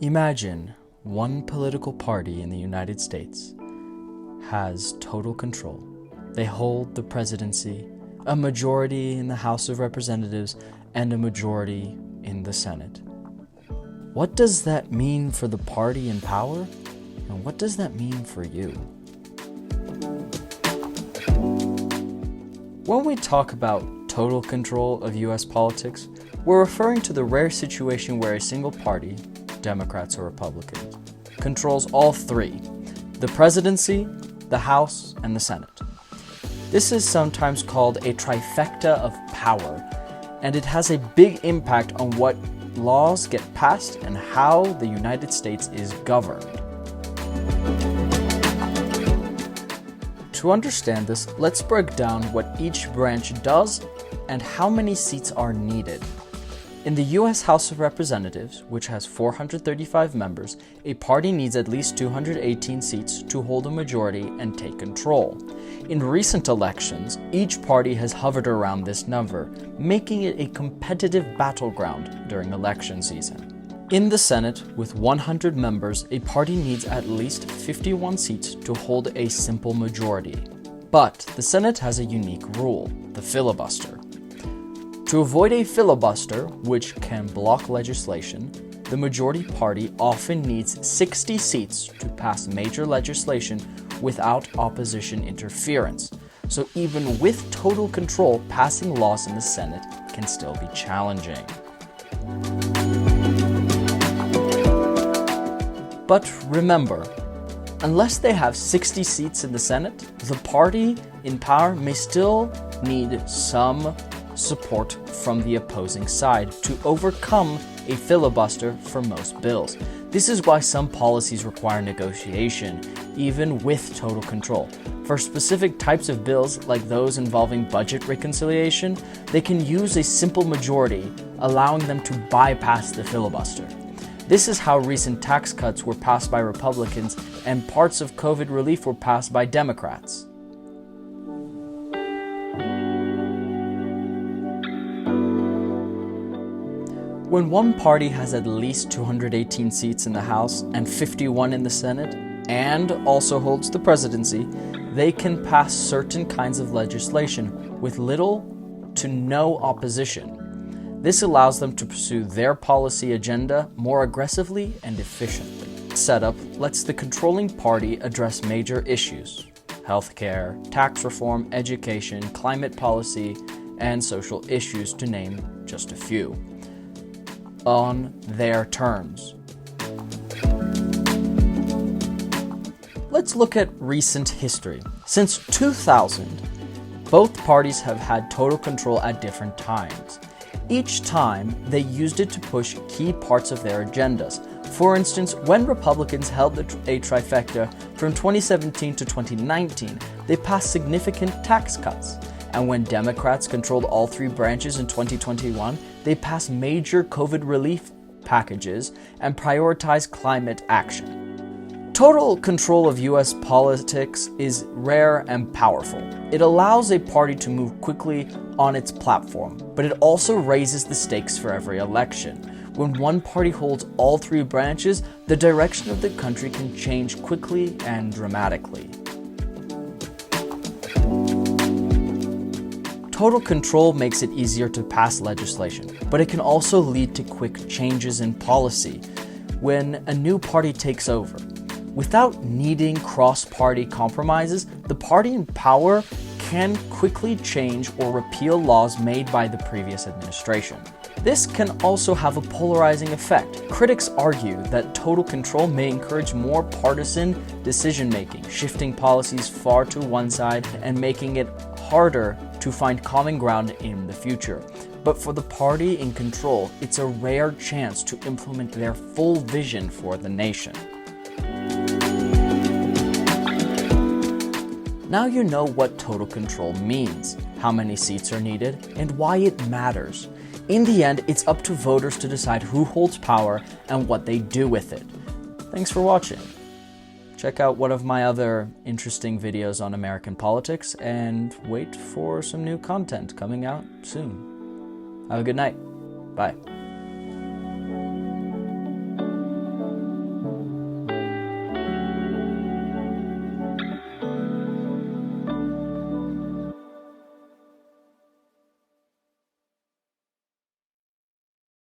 Imagine one political party in the United States has total control. They hold the presidency, a majority in the House of Representatives, and a majority in the Senate. What does that mean for the party in power? And what does that mean for you? When we talk about total control of U.S. politics, we're referring to the rare situation where a single party, Democrats or Republicans, controls all three: the presidency, the House, and the Senate. This is sometimes called a trifecta of power, and it has a big impact on what laws get passed and how the United States is governed. To understand this, let's break down what each branch does and how many seats are needed. In the U.S. House of Representatives, which has 435 members, a party needs at least 218 seats to hold a majority and take control. In recent elections, each party has hovered around this number, making it a competitive battleground during election season. In the Senate, with 100 members, a party needs at least 51 seats to hold a simple majority. But the Senate has a unique rule, the filibuster. To avoid a filibuster, which can block legislation, the majority party often needs 60 seats to pass major legislation without opposition interference. So even with total control, passing laws in the Senate can still be challenging. But remember, unless they have 60 seats in the Senate, the party in power may still need some support from the opposing side to overcome a filibuster for most bills. This is why some policies require negotiation, even with total control. For specific types of bills, like those involving budget reconciliation, they can use a simple majority, allowing them to bypass the filibuster. This is how recent tax cuts were passed by Republicans and parts of COVID relief were passed by Democrats. When one party has at least 218 seats in the House and 51 in the Senate, and also holds the presidency, they can pass certain kinds of legislation with little to no opposition. This allows them to pursue their policy agenda more aggressively and efficiently. This setup lets the controlling party address major issues: healthcare, tax reform, education, climate policy, and social issues, to name just a few, on their terms. Let's look at recent history. Since 2000, both parties have had total control at different times. Each time, they used it to push key parts of their agendas. For instance, when Republicans held a trifecta from 2017 to 2019, they passed significant tax cuts. And when Democrats controlled all three branches in 2021, they passed major COVID relief packages and prioritized climate action. Total control of U.S. politics is rare and powerful. It allows a party to move quickly on its platform, but it also raises the stakes for every election. When one party holds all three branches, the direction of the country can change quickly and dramatically. Total control makes it easier to pass legislation, but it can also lead to quick changes in policy when a new party takes over. Without needing cross-party compromises, the party in power can quickly change or repeal laws made by the previous administration. This can also have a polarizing effect. Critics argue that total control may encourage more partisan decision-making, shifting policies far to one side and making it harder to find common ground in the future. But for the party in control, it's a rare chance to implement their full vision for the nation. Now you know what total control means, how many seats are needed, and why it matters. In the end, it's up to voters to decide who holds power and what they do with it. Thanks for watching. Check out one of my other interesting videos on American politics and wait for some new content coming out soon. Have a good night. Bye.